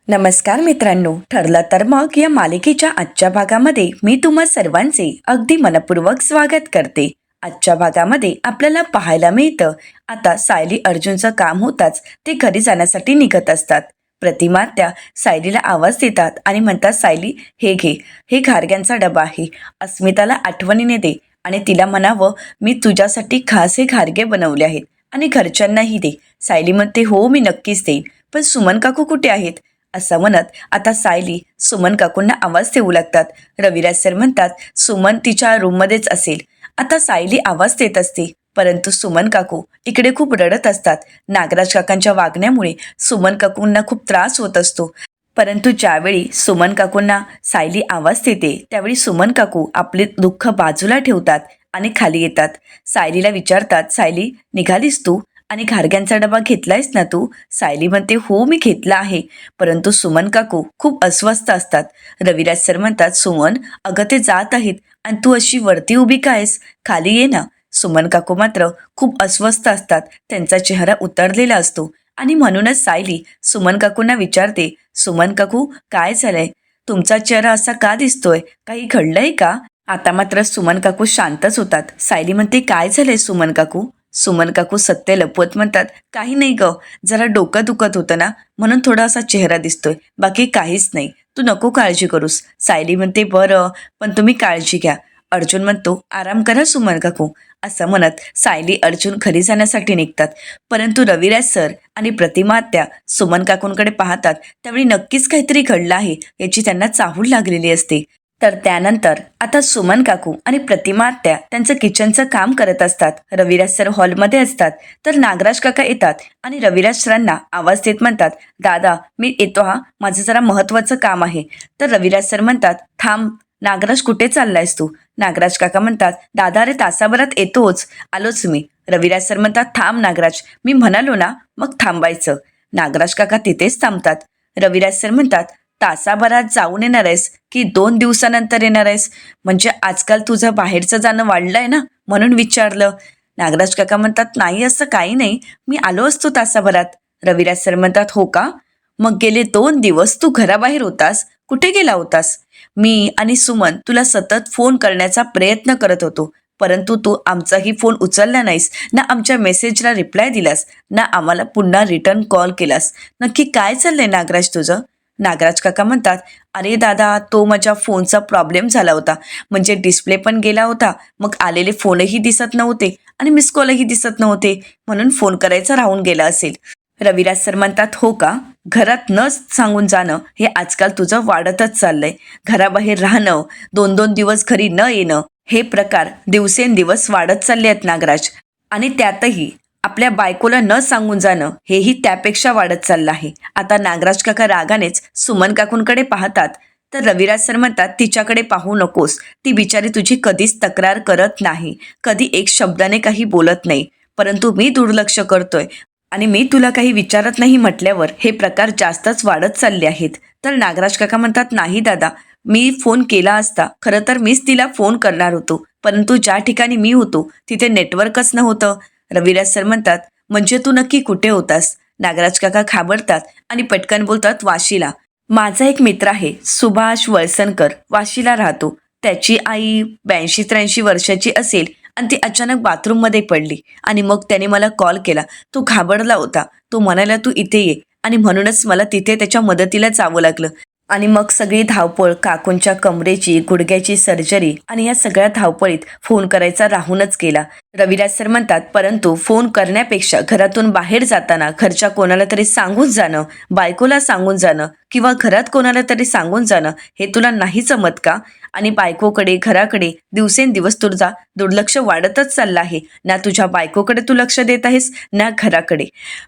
नमस्कार मित्रांनो, ठरलं तर मग या मालिकेच्या आजच्या भागामध्ये मी तुम्हा सर्वांचे अगदी मनपूर्वक स्वागत करते. आजच्या भागामध्ये आपल्याला पाहायला मिळतं, आता सायली अर्जुनचं काम होताच ते घरी जाण्यासाठी निघत असतात. प्रतिमा त्या सायलीला आवाज देतात आणि म्हणतात, सायली हे घे, हे घारग्यांचा डबा आहे. अस्मिताला आठवणीने दे आणि तिला म्हणावं, मी तुझ्यासाठी खास हे घारगे बनवले आहेत आणि घरच्यांनाही दे. सायली म्हणते, हो मी नक्कीच देईन, पण सुमन काकू कुठे आहेत? असं म्हणत आता सायली सुमन काकूंना आवाज देऊ लागतात. रविराज सर म्हणतात, सुमन तिच्या रूममध्येच असेल. आता सायली आवाज देत असते, परंतु सुमन काकू इकडे खूप रडत असतात. नागराज काकांच्या वागण्यामुळे सुमन काकूंना खूप त्रास होत असतो. परंतु ज्यावेळी सुमन काकूंना सायली आवाज देते त्यावेळी सुमन काकू आपले दुःख बाजूला ठेवतात आणि खाली येतात. सायलीला विचारतात, सायली निघालीस तू आणि घारग्यांचा डबा घेतलायस ना तू? सायली म्हणते, हो मी घेतला आहे. परंतु सुमन काकू खूप अस्वस्थ असतात. रविराज सर म्हणतात, सुमन अगं ते जात आहेत आणि तू अशी वरती उभी कायस, खाली ये ना. सुमन काकू मात्र खूप अस्वस्थ असतात, त्यांचा चेहरा उतरलेला असतो आणि म्हणूनच सायली सुमन काकूंना विचारते, सुमन काकू काय झालंय? तुमचा चेहरा असा का दिसतोय? काही घडलंय का? आता मात्र सुमन काकू शांतच होतात. सायली म्हणते, काय झालंय सुमन काकू? सुमन काकू सत्य लपवत म्हणतात, काही नाही ग, जरा डोकं दुखत होतं ना, म्हणून थोडासा चेहरा दिसतोय, बाकी काहीच नाही, तू नको काळजी करूस. सायली म्हणते, बरं, पण तुम्ही काळजी घ्या. अर्जुन म्हणतो, आराम करा सुमन काकू. असं म्हणत सायली अर्जुन घरी जाण्यासाठी निघतात. परंतु रविराज सर आणि प्रतिमा आत्या सुमन काकूंकडे पाहतात त्यावेळी नक्कीच काहीतरी घडलं आहे याची त्यांना चाहूल लागलेली असते. तर त्यानंतर आता सुमन काकू आणि प्रतिमा आत्या त्यांचं किचनचं काम करत असतात. रविराज सर हॉलमध्ये असतात. तर नागराज काका येतात आणि रविराज सरांना आवाज देत म्हणतात, दादा मी येतो हा, माझं जरा महत्त्वाचं काम आहे. तर रविराज सर म्हणतात, थांब नागराज, कुठे चाललायस तू? नागराज काका म्हणतात, दादा अरे तासाभरात येतोच, आलोच मी. रविराज सर म्हणतात, थांब नागराज, मी म्हणालो ना, मग थांबायचं. नागराज काका तिथेच थांबतात. रविराज सर म्हणतात, तासाभरात जाऊन येणार आहेस की 2 दिवसानंतर येणार आहेस? म्हणजे आजकाल तुझं बाहेरचं जाणं वाढलंय ना, म्हणून विचारलं. नागराज काका म्हणतात, नाही असं काही नाही, मी आलो असतो तासाभरात. रविराज सर म्हणतात, हो का? मग गेले 2 दिवस तू घराबाहेर होतास, कुठे गेला होतास? मी आणि सुमन तुला सतत फोन करण्याचा प्रयत्न करत होतो, परंतु तू आमचाही फोन उचलला नाहीस, ना आमच्या मेसेजला रिप्लाय दिलास, ना आम्हाला पुन्हा रिटर्न कॉल केलास. नक्की काय चाललंय नागराज तुझं? नागराज काका म्हणतात, अरे दादा, तो माझ्या फोनचा प्रॉब्लेम झाला होता, म्हणजे डिस्प्ले पण गेला होता, मग आलेले फोनही दिसत नव्हते आणि मिस कॉलही दिसत नव्हते, म्हणून फोन करायचा राहून गेला असेल. रविराज सर म्हणतात, हो का? घरात न सांगून जाणं हे आजकाल तुझं वाढतच चाललंय. घराबाहेर राहणं, 2-2 दिवस घरी न येणं, हे प्रकार दिवसेंदिवस वाढत चालले आहेत नागराज. आणि त्यातही आपल्या बायकोला न सांगून जाणं हेही त्यापेक्षा वाढत चाललं आहे. आता नागराज काका रागानेच सुमन काकूंकडे पाहतात. तर रविराज सर म्हणतात, तिच्याकडे पाहू नकोस, ती बिचारी तुझी कधीच तक्रार करत नाही, कधी एक शब्दाने काही बोलत नाही, परंतु मी दुर्लक्ष करतोय आणि मी तुला काही विचारत नाही म्हटल्यावर हे प्रकार जास्तच वाढत चालले आहेत. तर नागराज काका म्हणतात, नाही दादा, मी फोन केला असता, खरं तर मीच तिला फोन करणार होतो, परंतु ज्या ठिकाणी मी होतो तिथे नेटवर्कच नव्हतं. रविराज सर म्हणतात, म्हणजे तू नक्की कुठे होतास? नागराज काका घाबरतात आणि पटकन बोलतात, वाशीला. माझा एक मित्र आहे सुभाष वळसणकर, वाशीला राहतो. त्याची आई 82-83 वर्षाची असेल आणि ती अचानक बाथरूममध्ये पडली आणि मग त्याने मला कॉल केला. तो घाबरला होता. तो म्हणाला, तू इथे ये, आणि म्हणूनच मला तिथे त्याच्या मदतीला जावं लागलं. आणि मग सगळी धावपळ, काकूंच्या कमरेची गुडघ्याची सर्जरी, आणि या सगळ्या धावपळीत फोन करायचा राहूनच गेला. रविराज सर म्हणतात, परंतु फोन करण्यापेक्षा घरातून बाहेर जाताना घरच्या कोणाला तरी सांगून जाणं, बायकोला सांगून जाणं किंवा घरात कोणाला तरी सांगून जाणं हे तुला नाही जमत का? आणि बायकोकडे, घराकडे दिवसेंदिवस तुझा दुर्लक्ष वाढतच चालला आहे. ना तुझ्या बायकोकडे तू लक्ष देत आहेस, ना घराकडे.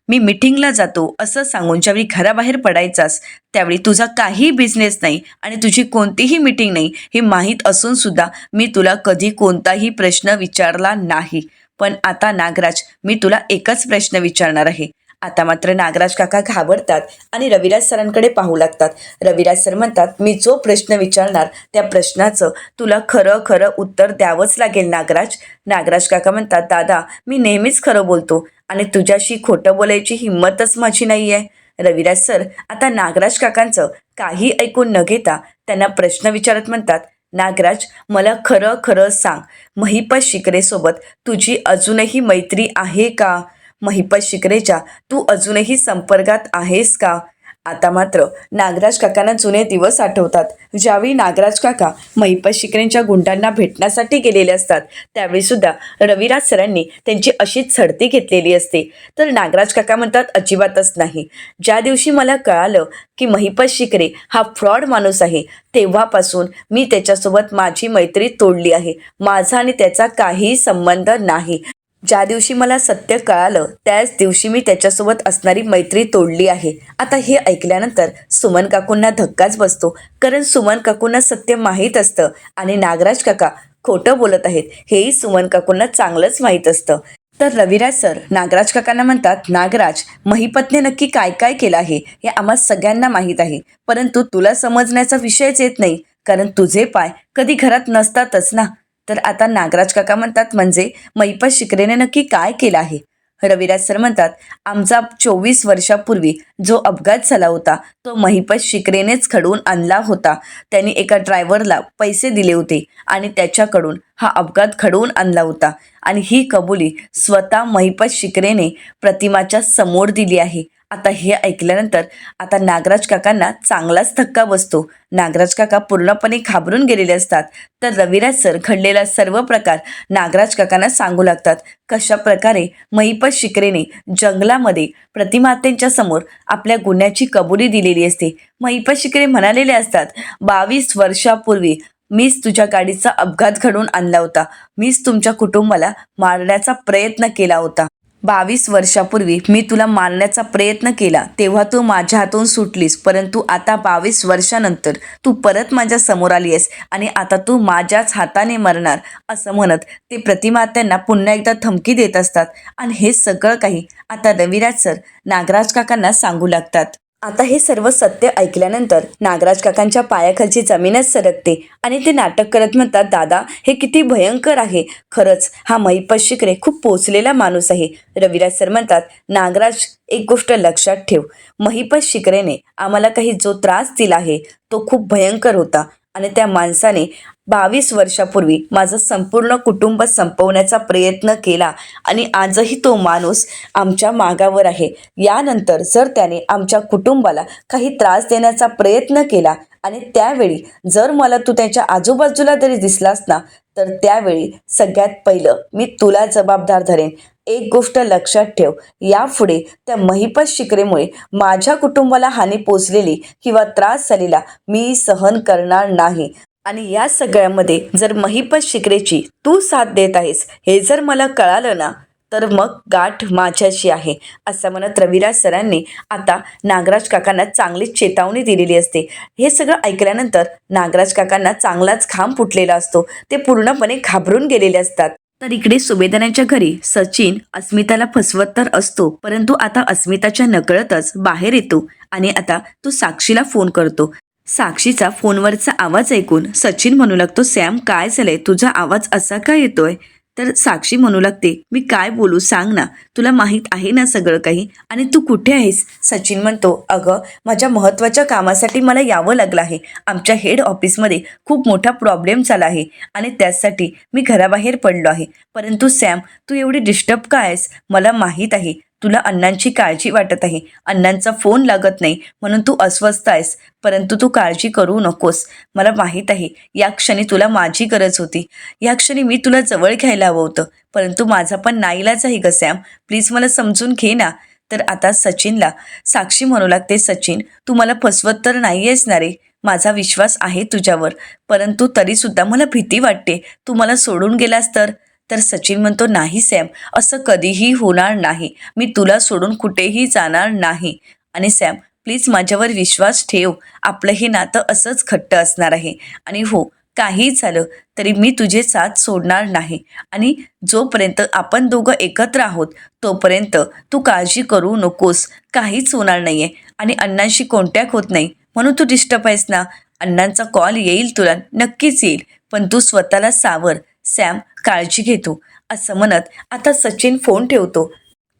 मी मिटिंगला जातो असं सांगून ज्यावेळी घराबाहेर पडायचास त्यावेळी तुझा काही बिझनेस नाही आणि तुझी कोणतीही मीटिंग नाही हे माहीत असून सुद्धा मी तुला कधी कोणताही प्रश्न विचारला नाही. पण आता नागराज, मी तुला एकच प्रश्न विचारणार आहे. आता मात्र नागराज काका घाबरतात आणि रविराज सरांकडे पाहू लागतात. रविराज सर म्हणतात, मी जो प्रश्न विचारणार त्या प्रश्नाचं तुला खरं खरं उत्तर द्यावंच लागेल नागराज. नागराज काका म्हणतात, दादा मी नेहमीच खरं बोलतो आणि तुझ्याशी खोटं बोलायची हिंमतच माझी नाही आहे. रविराज सर आता नागराज काकांचं काही ऐकून न घेता त्यांना प्रश्न विचारत म्हणतात, नागराज, मला खरं खरं सांग, महिपत शिकरेसोबत तुझी अजूनही मैत्री आहे का? महिपत शिकरेच्या तू अजूनही संपर्कात आहेस का? आता मात्र नागराज काकांना जुने दिवस आठवतात, ज्यावेळी नागराज काका महिपत शिकरेंच्या गुंडांना भेटण्यासाठी गेलेले असतात. त्यावेळी सुद्धा रविराज सरांनी त्यांची अशीच झडती घेतलेली असते. तर नागराज काका म्हणतात, अजिबातच नाही. ज्या दिवशी मला कळालं की महिपत शिकरे हा फ्रॉड माणूस आहे, तेव्हापासून मी त्याच्यासोबत माझी मैत्री तोडली आहे. माझा आणि त्याचा काहीही संबंध नाही. ज्या दिवशी मला सत्य कळालं त्याच दिवशी मी त्याच्यासोबत असणारी मैत्री तोडली आहे. आता हे ऐकल्यानंतर सुमन काकूंना धक्काच बसतो, कारण सुमन काकूंना सत्य माहीत असतं आणि नागराज काका खोटं बोलत आहेत हेही सुमन काकूंना चांगलंच माहीत असतं. तर रविराज सर नागराज काकांना म्हणतात, नागराज, महिपतने नक्की काय काय केलं आहे हे आम्हा सगळ्यांना माहीत आहे, परंतु तुला समजण्याचा विषयच येत नाही, कारण तुझे पाय कधी घरात नसतातच ना. तर आता नागराज काका म्हणतात, म्हणजे महिपत शिकरेने नक्की काय केलं आहे? रविराज सर म्हणतात, आमचा 24 वर्षापूर्वी जो अपघात झाला होता तो महिपत शिकरेनेच घडवून आणला होता. त्यांनी एका ड्रायव्हरला पैसे दिले होते आणि त्याच्याकडून हा अपघात घडवून आणला होता आणि ही कबुली स्वतः महिपत शिकरेने प्रतिमाच्या समोर दिली आहे. आता हे ऐकल्यानंतर आता नागराज काकांना चांगलाच धक्का बसतो. नागराज काका पूर्णपणे घाबरून गेलेले असतात. तर रविराज सर घडलेला सर्व प्रकार नागराज काकांना सांगू लागतात. कशा प्रकारे महिपत शिकरेने जंगलामध्ये प्रतिमातेंच्या समोर आपल्या गुन्ह्याची कबुली दिलेली असते. महिपत शिकरे म्हणालेले असतात, 22 वर्षापूर्वी मीच तुझ्या गाडीचा अपघात घडवून आणला होता. मीच तुमच्या कुटुंबाला मारण्याचा प्रयत्न केला होता. 22 वर्षापूर्वी मी तुला मारण्याचा प्रयत्न केला तेव्हा तू माझ्या हातून सुटलीस, परंतु आता 22 वर्षानंतर तू परत माझ्या समोर आली आहेस आणि आता तू माझ्याच हाताने मरणार, असं म्हणत ते प्रतिमात्यांना पुन्हा एकदा धमकी देत असतात. आणि हे सगळं काही आता रविराज सर नागराज काकांना सांगू लागतात. आता हे सर्व सत्य ऐकल्यानंतर नागराज काकांच्या पायाखालची जमीनच सरकते आणि ते नाटक करत म्हणतात, दादा, हे किती भयंकर आहे. खरंच हा महिपत शिकरे खूप पोचलेला माणूस आहे. रविराज सर म्हणतात, नागराज, एक गोष्ट लक्षात ठेव, महिपत शिकरेने आम्हाला काही जो त्रास दिला आहे तो खूप भयंकर होता आणि त्या माणसाने 22 वर्षापूर्वी माझं संपूर्ण कुटुंब संपवण्याचा प्रयत्न केला आणि आजही तो माणूस आमच्या मागावर आहे. यानंतर जर त्याने आमच्या कुटुंबाला काही त्रास देण्याचा प्रयत्न केला आणि त्यावेळी जर मला तू त्याच्या आजूबाजूला तरी दिसलास ना, तर त्यावेळी सगळ्यात पहिलं मी तुला जबाबदार धरेन. एक गोष्ट लक्षात ठेव, यापुढे त्या महिपत शिकरेमुळे माझ्या कुटुंबाला हानी पोचलेली किंवा त्रास झालेला मी सहन करणार नाही. आणि या सगळ्यामध्ये जर महिपत शिकरेची तू साथ देत आहेस हे जर मला कळालं ना, तर मग गाठ माझ्याशी आहे, असं म्हणत रविराज सरांनी आता नागराज काकांना चांगलीच चेतावणी दिलेली असते. हे सगळं ऐकल्यानंतर नागराज काकांना चांगलाच घाम फुटलेला असतो. ते पूर्णपणे घाबरून गेलेले असतात. तर इकडे सुभेदारांच्या घरी सचिन अस्मिताला फसवत तर असतो, परंतु आता अस्मिताच्या नकळतच बाहेर येतो आणि आता तो साक्षीला फोन करतो. साक्षीचा फोनवरचा आवाज ऐकून सचिन म्हणू लागतो, सॅम, काय झालंय, तुझा आवाज असा का येतोय? तर साक्षी म्हणू लागते, मी काय बोलू, सांग ना, तुला माहीत आहे ना सगळं काही, आणि तू कुठे आहेस? सचिन म्हणतो, अगं, माझ्या महत्त्वाच्या कामासाठी मला यावं लागलं आहे. आमच्या हेड ऑफिसमध्ये खूप मोठा प्रॉब्लेम झाला आहे आणि त्यासाठी मी घराबाहेर पडलो आहे. परंतु सॅम, तू एवढी डिस्टर्ब का आहेस? मला माहीत आहे तुला अण्णांची काळजी वाटत आहे. अण्णांचा फोन लागत नाही म्हणून तू अस्वस्थ आहेस, परंतु तू काळजी करू नकोस. मला माहीत आहे या क्षणी तुला माझी गरज होती. या क्षणी मी तुला जवळ घ्यायला हवं होतं, परंतु माझा पण नाईलाज आहे ग सॅम, प्लीज मला समजून घे ना. तर आता सचिनला साक्षी म्हणू लागते, सचिन, तू मला फसवत तर नाही आहेस ना रे? माझा विश्वास आहे तुझ्यावर, परंतु तरीसुद्धा मला भीती वाटते, तू मला सोडून गेलास तर? तर सचिन म्हणतो, नाही सॅम, असं कधीही होणार नाही. मी तुला सोडून कुठेही जाणार नाही. आणि सॅम, प्लीज माझ्यावर विश्वास ठेव. आपलं हे नातं असंच घट्ट असणार आहे. आणि हो, काही झालं तरी मी तुझे साथ सोडणार नाही. आणि जोपर्यंत आपण दोघं एकत्र आहोत तोपर्यंत तू काळजी करू नकोस. काहीच होणार नाही आहे आणि अण्णांशी कॉन्टॅक्ट होत नाही म्हणून तू डिस्टर्ब आहेस ना. अण्णांचा कॉल येईल तुला, नक्कीच येईल, पण तू स्वतःला सावर. सॅम, काळजी घेतो, असं म्हणत आता सचिन फोन ठेवतो.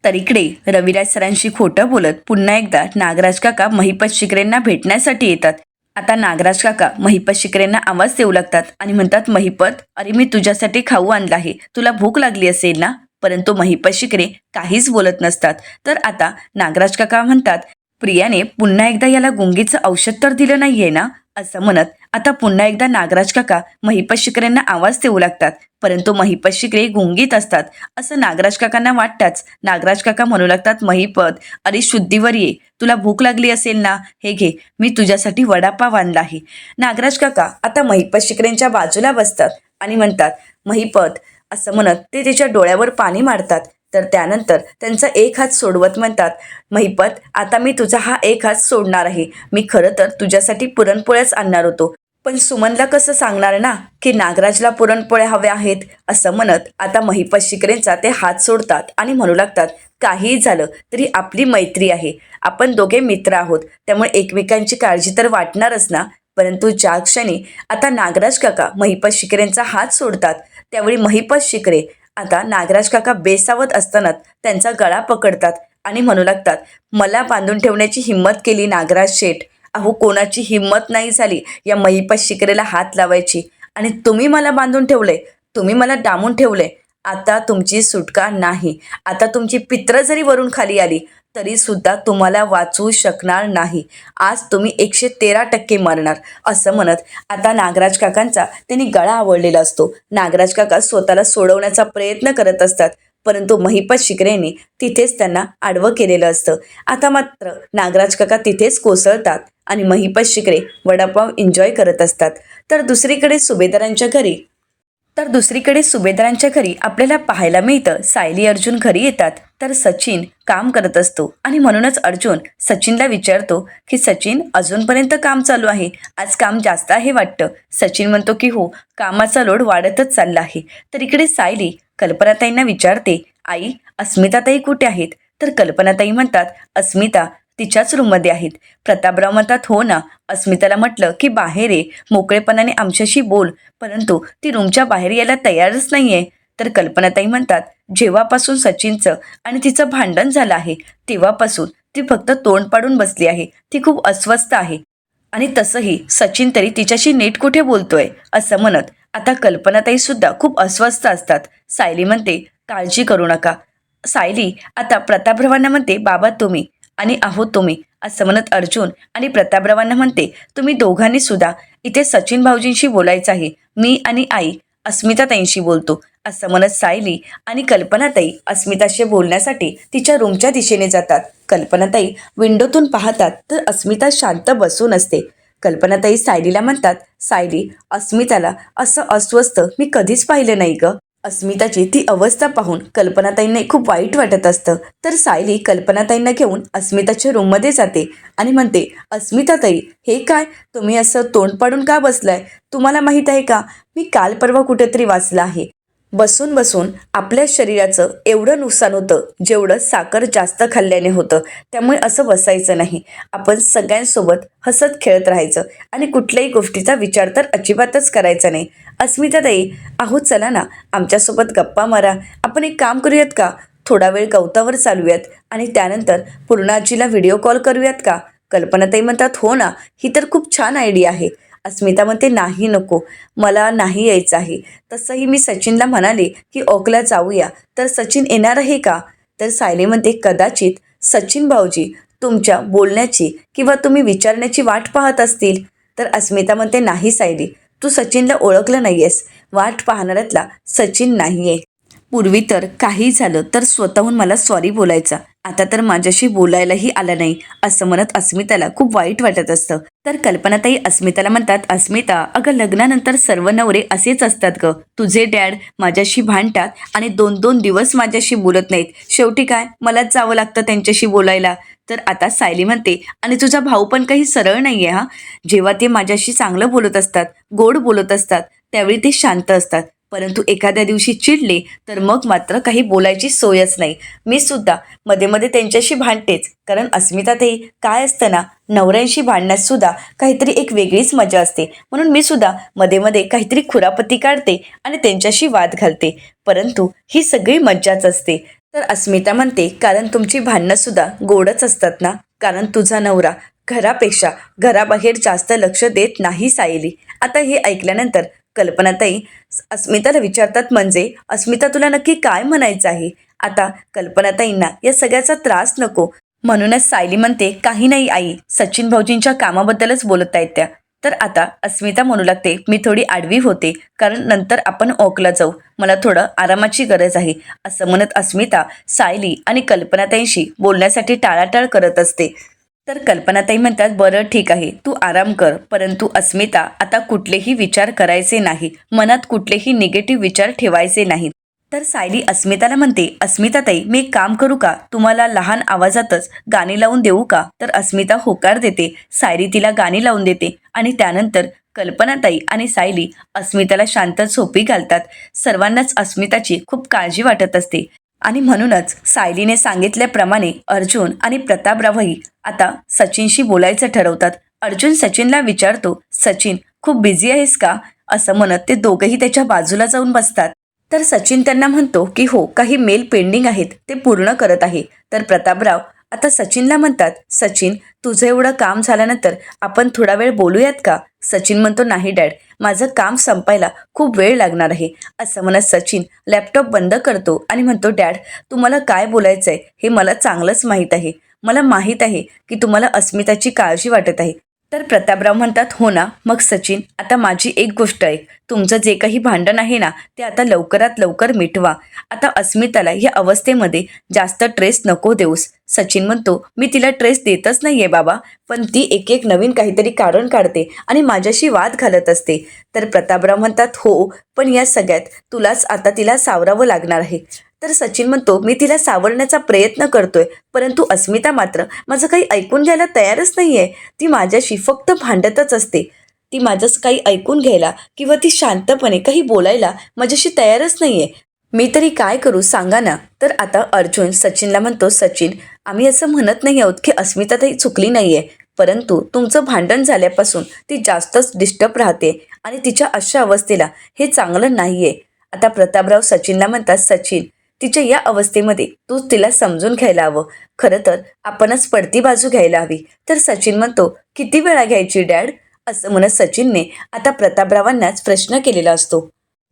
तर इकडे रविराज सरांशी खोटं बोलत पुन्हा एकदा नागराज काका महिपत शिकरेंना भेटण्यासाठी येतात. आता नागराज काका महिपत शिकरेंना आवाज देऊ लागतात आणि म्हणतात, महिपत, अरे मी तुझ्यासाठी खाऊ आणला आहे, तुला भूक लागली असेल ना. परंतु महिपत शिकरे काहीच बोलत नसतात. तर आता नागराज काका म्हणतात, प्रियाने पुन्हा एकदा याला गुंगीचं औषध तर दिलं नाहीये ना, असं म्हणत आता पुन्हा एकदा नागराज काका महिपत शिकरेंना आवाज देऊ लागतात. परंतु महिपत शिकरे गुंगीत असतात असं नागराज काकांना वाटताच नागराज काका म्हणू लागतात, महिपत, अरे शुद्धीवर ये, तुला भूक लागली असेल ना, हे घे, मी तुझ्यासाठी वडापाव आणला आहे. नागराज काका आता महिपत शिकरेंच्या बाजूला बसतात आणि म्हणतात, महिपत, असं म्हणत ते त्याच्या डोळ्यावर पाणी मारतात. तर त्यानंतर त्यांचा एक हात सोडवत म्हणतात, महिपत, आता मी तुझा हा एक हात सोडणार आहे. मी खरं तर तुझ्यासाठी पुरणपोळ्याच आणणार होतो, पण सुमनला कसं सांगणार ना की नागराजला पुरणपोळ्या हव्या आहेत. असं म्हणत आता महिपत शिकरेंचा ते हात सोडतात आणि म्हणू लागतात, काहीही झालं तरी आपली मैत्री आहे, आपण दोघे मित्र आहोत, त्यामुळे एकमेकांची काळजी तर वाटणारच ना. परंतु ज्या क्षणी आता नागराज काका महिपत शिकरेंचा हात सोडतात त्यावेळी महिपत शिकरे आता नागराज काका बेसावत असताना त्यांचा गळा पकडतात आणि म्हणू लागतात, मला बांधून ठेवण्याची हिंमत केली नागराज शेठ. अहो, कोणाची हिंमत नाही झाली या महिपत शिकरेला हात लावायची, आणि तुम्ही मला बांधून ठेवले, तुम्ही मला डांबून ठेवले. आता तुमची सुटका नाही. आता तुमची पित्र जरी वरून खाली आली तरी सुद्धा तुम्हाला वाचवू शकणार नाही. आज तुम्ही 113% मरणार. असं म्हणत आता नागराज काकांचा त्यांनी गळा आवळलेला असतो. नागराज काका स्वतःला सोडवण्याचा प्रयत्न करत असतात, परंतु महिपत शिकरेने तिथेच त्यांना आडवं केलेलं असतं. आता मात्र नागराज काका तिथेच कोसळतात आणि महिपत शिकरे वडापाव एन्जॉय करत असतात. तर दुसरीकडे सुभेदारांच्या घरी आपल्याला पाहायला मिळतं, सायली अर्जुन घरी येतात तर सचिन काम करत असतो आणि म्हणूनच अर्जुन सचिनला विचारतो की सचिन, अजूनपर्यंत काम चालू आहे, आज काम जास्त आहे वाटतं. सचिन म्हणतो की हो, कामाचा लोड वाढतच चालला आहे. तर इकडे सायली कल्पनाताईंना विचारते, आई, अस्मिताताई कुठे आहेत. तर कल्पनाताई म्हणतात, अस्मिता तिच्याच रूममध्ये आहेत. प्रतापराव म्हणतात, हो ना. अस्मिताला म्हटलं की बाहेर ये, मोकळेपणाने आमच्याशी बोल, परंतु ती रूमच्या बाहेर यायला तयारच नाहीये. तर कल्पनाताई म्हणतात, जेव्हापासून सचिनचं आणि तिचं भांडण झालं आहे तेव्हापासून ती फक्त तोंड पाडून बसली आहे, ती खूप अस्वस्थ आहे, आणि तसंही सचिन तरी तिच्याशी नीट कुठे बोलतोय. असं म्हणत आता कल्पनाताई सुद्धा खूप अस्वस्थ असतात. सायली म्हणते, काळजी करू नका. सायली आता प्रतापरावांना म्हणते, बाबा तुम्ही आणि आहोत तुम्ही. असं म्हणत अर्जुन आणि प्रतापरावांना म्हणते, तुम्ही दोघांनी सुद्धा इथे सचिन भाऊजींशी बोलायचं आहे, मी आणि आई अस्मिताताईंशी बोलतो. असं म्हणत सायली आणि कल्पनाताई अस्मिताशी बोलण्यासाठी तिच्या रूमच्या दिशेने जातात. कल्पनाताई विंडोतून पाहतात तर अस्मिता शांत बसून असते. कल्पनाताई सायलीला म्हणतात, सायली, अस्मिताला असं अस्वस्थ मी कधीच पाहिलं नाही ग. अस्मिताची ती अवस्था पाहून कल्पनाताईंना खूप वाईट वाटत असतं. तर सायली कल्पनाताईंना घेऊन अस्मिताच्या रूममध्ये जाते आणि म्हणते, अस्मिताताई, हे काय, तुम्ही असं तोंड पाडून का बसलाय. तुम्हाला माहीत आहे का, मी काल परवा कुठेतरी वाचलं आहे, बसून बसून आपल्या शरीराचं एवढं नुकसान होतं जेवढं साखर जास्त खाल्ल्याने होतं. त्यामुळे असं बसायचं नाही. आपण सगळ्यांसोबत हसत खेळत राहायचं आणि कुठल्याही गोष्टीचा विचार तर अजिबातच करायचा नाही. अस्मिताताई, अहो चला ना, आमच्यासोबत गप्पा मारा. आपण एक काम करूयात का, थोडा वेळ गवतावर चालूयात आणि त्यानंतर पूर्णाजीला व्हिडिओ कॉल करूयात का. कल्पनाताई म्हणतात, हो ना, ही तर खूप छान आयडिया आहे. अस्मिता म्हणते, नाही, नको, मला नाही यायचं आहे. तसंही मी सचिनला म्हणाले की ओकला जाऊया, तर सचिन येणार आहे का. तर सायली म्हणते, कदाचित सचिन भाऊजी तुमच्या बोलण्याची किंवा तुम्ही विचारण्याची वाट पाहत असतील. तर अस्मिता म्हणते, नाही सायली, तू सचिनला ओळखलं नाहीयेस, वाट पाहणाऱ्यातला सचिन नाहीये. पूर्वी तर काही झालं तर स्वतःहून मला सॉरी बोलायचा, आता तर माझ्याशी बोलायलाही आला नाही. असं म्हणत अस्मिताला खूप वाईट वाटत असतं. तर कल्पनाताई अस्मिताला म्हणतात, अस्मिता, अगं लग्नानंतर सर्व नवरे असेच असतात ग. तुझे डॅड माझ्याशी भांडतात आणि 2-2 दिवस माझ्याशी बोलत नाहीत. शेवटी काय, मलाच जावं लागतं त्यांच्याशी बोलायला. तर आता सायली म्हणते, आणि तुझा भाऊ पण काही सरळ नाहीये हा. जेव्हा ते माझ्याशी चांगलं बोलत असतात, गोड बोलत असतात, त्यावेळी ते शांत असतात, परंतु एखाद्या दिवशी चिडले तर मग मात्र काही बोलायची सोयच नाही. मी सुद्धा मध्ये मध्ये त्यांच्याशी भांडतेच, कारण अस्मिताताई, काय असतं ना, नवऱ्यांशी भांडण्यात सुद्धा काहीतरी एक वेगळीच मजा असते. म्हणून मी सुद्धा मध्ये मध्ये काहीतरी खुरापती काढते आणि त्यांच्याशी वाद घालते, परंतु ही सगळी मज्जाच असते. तर अस्मिता म्हणते, कारण तुमची भांडणं सुद्धा गोडच असतात ना. कारण तुझा नवरा घरापेक्षा घराबाहेर जास्त लक्ष देत नाही सायली. आता हे ऐकल्यानंतर कल्पनाताई अस्मिताला विचारतात, म्हणजे अस्मिता तुला नक्की काय म्हणायचं आहे? आता कल्पनाताईंना या सगळ्याचा त्रास नको, म्हणूनच सायली म्हणते, काही नाही आई, सचिन भाऊजींच्या कामाबद्दलच बोलत आहेत त्या. तर आता अस्मिता म्हणू लागते, मी थोडी आडवी होते कारण नंतर आपण ओकला जाऊ, मला थोडं आरामाची गरज आहे. असं म्हणत अस्मिता सायली आणि कल्पनाताईंशी बोलण्यासाठी टाळाटाळ करत असते. तर कल्पनाताई म्हणतात, बरं ठीक आहे, तू आराम कर, परंतु अस्मिता आता कुठलेही विचार करायचे नाही, मनात कुठलेही निगेटिव्ह विचार ठेवायचे नाहीत. तर सायली अस्मिताला म्हणते, अस्मिताताई मी एक काम करू का, तुम्हाला लहान आवाजातच गाणी लावून देऊ का? तर अस्मिता होकार देते. सायली तिला गाणी लावून देते आणि त्यानंतर कल्पनाताई आणि सायली अस्मिताला शांत झोपी घालतात. सर्वांनाच अस्मिताची खूप काळजी वाटत असते आणि म्हणूनच सायलीने सांगितल्याप्रमाणे अर्जुन आणि प्रतापरावही आता सचिनशी बोलायचं ठरवतात. अर्जुन सचिनला विचारतो, सचिन खूप बिझी आहेस का? असं म्हणत ते दोघंही त्याच्या बाजूला जाऊन बसतात. तर सचिन त्यांना म्हणतो की हो, काही मेल पेंडिंग आहेत, ते पूर्ण करत आहे. तर प्रतापराव आता सचिनला म्हणतात, सचिन तुझं एवढं काम झाल्यानंतर आपण थोडा वेळ बोलूयात का? सचिन म्हणतो, नाही डॅड, माझं काम संपायला खूप वेळ लागणार आहे. असं म्हणत सचिन लॅपटॉप बंद करतो आणि म्हणतो, डॅड तुम्हाला काय बोलायचं आहे हे मला चांगलंच माहीत आहे. मला माहीत आहे की तुम्हाला अस्मिताची काळजी वाटत आहे. तर प्रतापराव म्हणतात, हो ना, मग सचिन आता माझी एक गोष्ट आहे, तुमचं जे काही भांडण आहे ना ते आता लवकरात लवकर मिटवा. आता अस्मिताला या अवस्थेमध्ये जास्त ट्रेस नको देऊस. सचिन म्हणतो, मी तिला ट्रेस देतच नाहीये बाबा, पण ती एक एक नवीन काहीतरी कारण काढते आणि माझ्याशी वाद घालत असते. तर प्रतापराव म्हणतात, हो, पण या सगळ्यात तुलाच आता तिला सावरावं लागणार आहे. तर सचिन म्हणतो, मी तिला सावरण्याचा प्रयत्न करतोय, परंतु अस्मिता मात्र माझं काही ऐकून घ्यायला तयारच नाहीये. ती माझ्याशी फक्त भांडतच असते. ती माझं काही ऐकून घ्यायला किंवा ती शांतपणे काही बोलायला माझ्याशी तयारच नाहीये. मी तरी काय करू सांगा ना? तर आता अर्जुन सचिनला म्हणतो, सचिन आम्ही असं म्हणत नाही आहोत की अस्मिता ताई चुकली नाहीये, परंतु तुमचं भांडण झाल्यापासून ती जास्तच डिस्टर्ब राहते आणि तिच्या अशा अवस्थेला हे चांगलं नाहीये. आता प्रतापराव सचिनला म्हणतात, सचिन तिच्या या अवस्थेमध्ये तूच तिला समजून घ्यायला हवं. खरं तर आपणच पडती बाजू घ्यायला हवी. तर सचिन म्हणतो, किती वेळा घ्यायची डॅड? असं म्हणत सचिनने आता प्रतापरावांनाच प्रश्न केलेला असतो.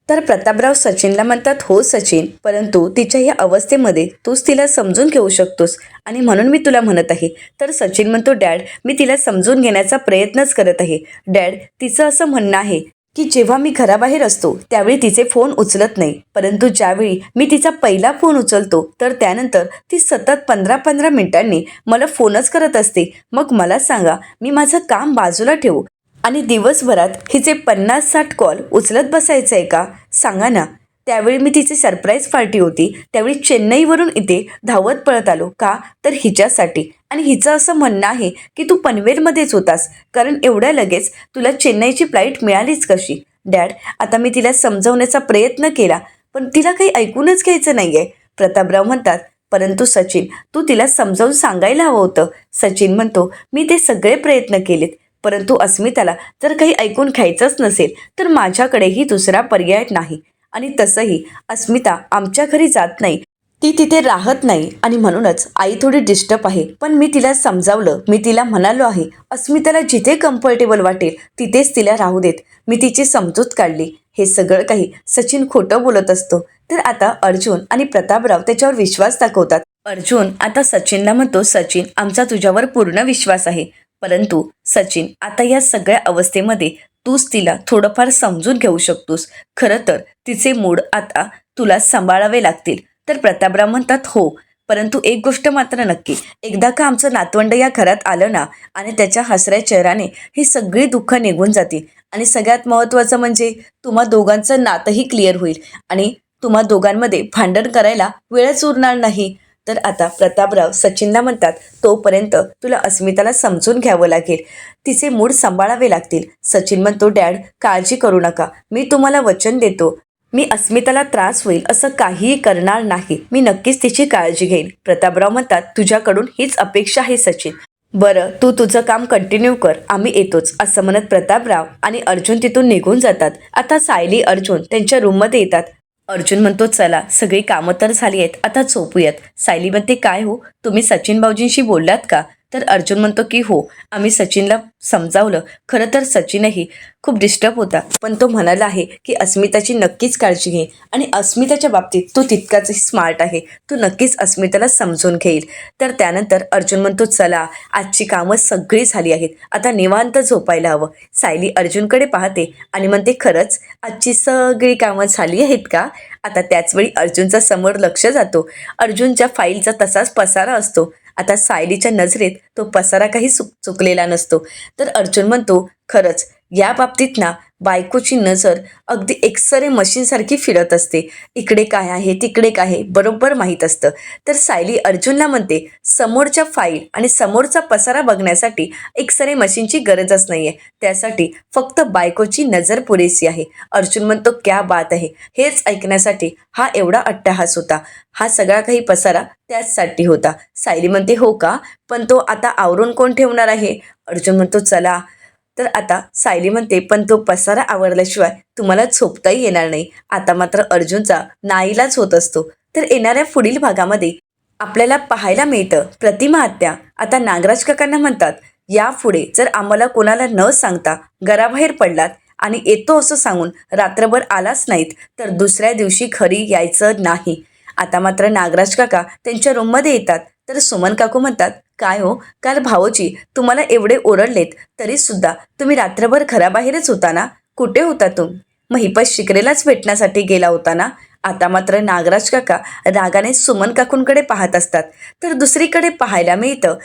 तर प्रतापराव सचिनला म्हणतात, हो सचिन, परंतु तिच्या या अवस्थेमध्ये तूच तिला समजून घेऊ शकतोस आणि म्हणून मी तुला म्हणत आहे. तर सचिन म्हणतो, डॅड मी तिला समजून घेण्याचा प्रयत्नच करत आहे. डॅड तिचं असं म्हणणं आहे की जेव्हा मी घराबाहेर असतो त्यावेळी तिचे फोन उचलत नाही, परंतु ज्यावेळी मी तिचा पहिला फोन उचलतो तर त्यानंतर ती सतत 15-15 मिनिटांनी मला फोनच करत असते. मग मला सांगा, मी माझं काम बाजूला ठेवू आणि दिवसभरात हिचे 50-60 कॉल उचलत बसायचं आहे का? सांगा ना. त्यावेळी मी तिची सरप्राईज पार्टी होती, त्यावेळी चेन्नईवरून इथे धावत पळत आलो का? तर हिच्यासाठी. आणि हिचं असं म्हणणं आहे की तू पनवेलमध्येच होतास, कारण एवढ्या लगेच तुला चेन्नईची फ्लाईट मिळालीच कशी? डॅड आता मी तिला समजवण्याचा प्रयत्न केला, पण तिला काही ऐकूनच घ्यायचं नाही आहे. प्रतापराव म्हणतात, परंतु सचिन तू तिला समजावून सांगायला हवं होतं. सचिन म्हणतो, मी ते सगळे प्रयत्न केलेत, परंतु अस्मिताला जर काही ऐकून घ्यायचंच नसेल तर माझ्याकडेही दुसरा पर्याय नाही. आणि तसंही अस्मिता आमच्या घरी जात नाही, ती तिथे राहत नाही आणि म्हणूनच आई थोडी डिस्टर्ब आहे. पण मी तिला समजावलं, मी तिला म्हणालो आहे अस्मिताला जिथे कम्फर्टेबल वाटेल तिथेच तिला राहू देत. मी तिची समजूत काढली. हे सगळं काही सचिन खोटं बोलत असतो. तर आता अर्जुन आणि प्रतापराव त्याच्यावर विश्वास दाखवतात. अर्जुन आता सचिनला म्हणतो, सचिन आमचा तुझ्यावर पूर्ण विश्वास आहे, परंतु सचिन आता या सगळ्या अवस्थेमध्ये तूच तिला थोडंफार समजून घेऊ शकतोस. खरं तर तिचे मूड आता तुला सांभाळावे लागतील. तर प्रतापराव म्हणतात, हो, परंतु एक गोष्ट मात्र नक्की, एकदा का आमचं नातवंड या घरात आलं ना आणि त्याच्या हसऱ्या चेहऱ्याने ही सगळी दुःख निघून जातील आणि सगळ्यात महत्त्वाचं म्हणजे तुम्हा दोघांचं नातंही क्लिअर होईल आणि तुम्हा दोघांमध्ये भांडण करायला वेळच उरणार नाही. तर आता प्रतापराव सचिनला म्हणतात, तोपर्यंत तुला अस्मिताला समजून घ्यावं लागेल, तिचे मूड सांभाळावे लागतील. सचिन म्हणतो, डॅड काळजी करू नका, मी तुम्हाला वचन देतो, मी अस्मिताला त्रास होईल असं काहीही करणार नाही. मी नक्कीच तिची काळजी घेईन. प्रतापराव म्हणतात, तुझ्याकडून हीच अपेक्षा आहे सचिन. बरं तू तुझं काम कंटिन्यू कर, आम्ही येतोच. असं म्हणत प्रतापराव आणि अर्जुन तिथून निघून जातात. आता सायली अर्जुन त्यांच्या रूममध्ये येतात. अर्जुन म्हणतो चला सगळी कामं तर झाली आहेत, आता झोपूयात. सायली म्हणते काय हो, तुम्ही सचिन भाऊजींशी बोललात का? तर अर्जुन म्हणतो की हो, आम्ही सचिनला समजावलं. खरं तर सचिनही खूप डिस्टर्ब होता, पण तो म्हणाला आहे की अस्मिताची नक्कीच काळजी घे आणि अस्मिताच्या बाबतीत तो तितकाच स्मार्ट आहे, तो नक्कीच अस्मिताला समजून घेईल. तर त्यानंतर अर्जुन म्हणतो चला आजची कामं सगळी झाली आहेत, आता निवांत झोपायला हवं. सायली अर्जुनकडे पाहते आणि म्हणते खरंच आजची सगळी कामं झाली आहेत का? आता त्याचवेळी अर्जुनचा समोर लक्ष जातो. अर्जुनच्या फाईलचा तसाच पसारा असतो. आता सायलीच्या नजरेत तो पसारा काही चुकलेला नसतो. तर अर्जुन म्हणतो खरंच या बाबतीत ना बायकोची नजर अगदी एक्सरे मशीनसारखी फिरत असते. इकडे काय आहे तिकडे काय आहे बरोबर माहीत असतं. तर सायली अर्जुनला म्हणते समोरच्या फाईल आणि समोरचा पसारा बघण्यासाठी एक्सरे मशीनची गरजच नाही आहे, त्यासाठी फक्त बायकोची नजर पुरेसी आहे. अर्जुन म्हणतो क्या बात आहे. हेच ऐकण्यासाठी हा एवढा अट्टहास होता, हा सगळा काही पसारा त्याचसाठी होता. सायली म्हणते हो का, पण तो आता आवरून कोण ठेवणार आहे? अर्जुन म्हणतो चला. तर आता सायली म्हणते पण तो पसारा आवरल्याशिवाय तुम्हाला झोपताही येणार नाही. आता मात्र अर्जुनचा नाईलाज होत असतो. तर येणाऱ्या पुढील भागामध्ये आपल्याला पाहायला मिळतं प्रतिमा आत्या आता नागराज काकांना म्हणतात यापुढे जर आम्हाला कोणाला न सांगता घराबाहेर पडलात आणि येतो असं सांगून रात्रभर आलाच नाहीत तर दुसऱ्या दिवशी घरी यायचं नाही. आता मात्र नागराज काका त्यांच्या रूममध्ये येतात. तर सुमन काकू म्हणतात काय हो, काल भाऊजी तुम्हाला एवढे ओरडलेत तरीसुद्धा तुम्ही रात्रभर घराबाहेरच होता ना, कुठे होता तुम्ही? महिपत शिकरेलाच भेटण्यासाठी गेला होता ना? आता मात्र नागराज काका रागाने सुमन काकूंकडे पाहत असतात. तर दुसरीकडे पाहायला मिळतं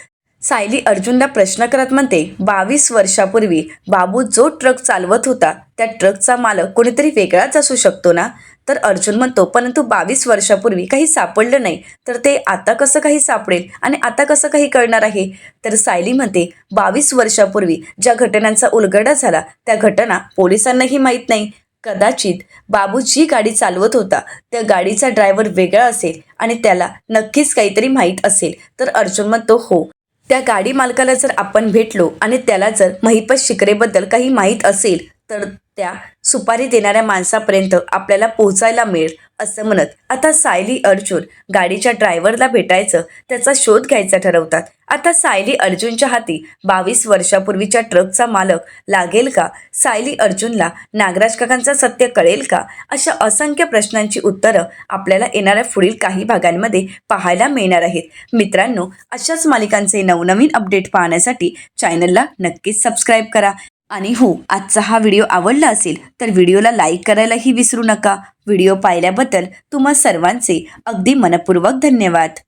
सायली अर्जुनला प्रश्न करत म्हणते 22 वर्षापूर्वी बाबू जो ट्रक चालवत होता त्या ट्रकचा मालक कोणीतरी वेगळाच असू शकतो ना? तर अर्जुन म्हणतो परंतु 22 वर्षापूर्वी काही सापडलं नाही तर ते आता कसं काही सापडेल आणि आता कसं काही कळणार आहे? तर सायली म्हणते 22 वर्षापूर्वी ज्या घटनांचा उलगडा झाला त्या घटना पोलिसांनाही माहीत नाही. कदाचित बाबू जी गाडी चालवत होता त्या गाडीचा ड्रायव्हर वेगळा असेल आणि त्याला नक्कीच काहीतरी माहीत असेल. तर अर्जुन म्हणतो हो, त्या गाडी मालकाला जर आपण भेटलो आणि त्याला जर महिपत शिकरेबद्दल काही माहीत असेल तर त्या सुपारी देणाऱ्या माणसापर्यंत आपल्याला पोहोचायला मिळेल असं म्हणत आता सायली अर्जुन गाडीच्या ड्रायव्हरला भेटायचं त्याचा शोध घ्यायचा ठरवतात. आता सायली अर्जुनच्या हाती 22 वर्षापूर्वीच्या ट्रकचा मालक लागेल का? सायली अर्जुनला नागराज काकांचं सत्य कळेल का? अशा असंख्य प्रश्नांची उत्तरं आपल्याला येणाऱ्या पुढील काही भागांमध्ये पाहायला मिळणार आहेत. मित्रांनो, अशाच मालिकांचे नवनवीन अपडेट पाहण्यासाठी चॅनलला नक्कीच सबस्क्राईब करा. आणि हो, आजचा हा व्हिडिओ आवडला असेल तर व्हिडिओला लाईक करायलाही विसरू नका. व्हिडिओ पाहिल्याबद्दल तुम्हा सर्वांचे अगदी मनपूर्वक धन्यवाद.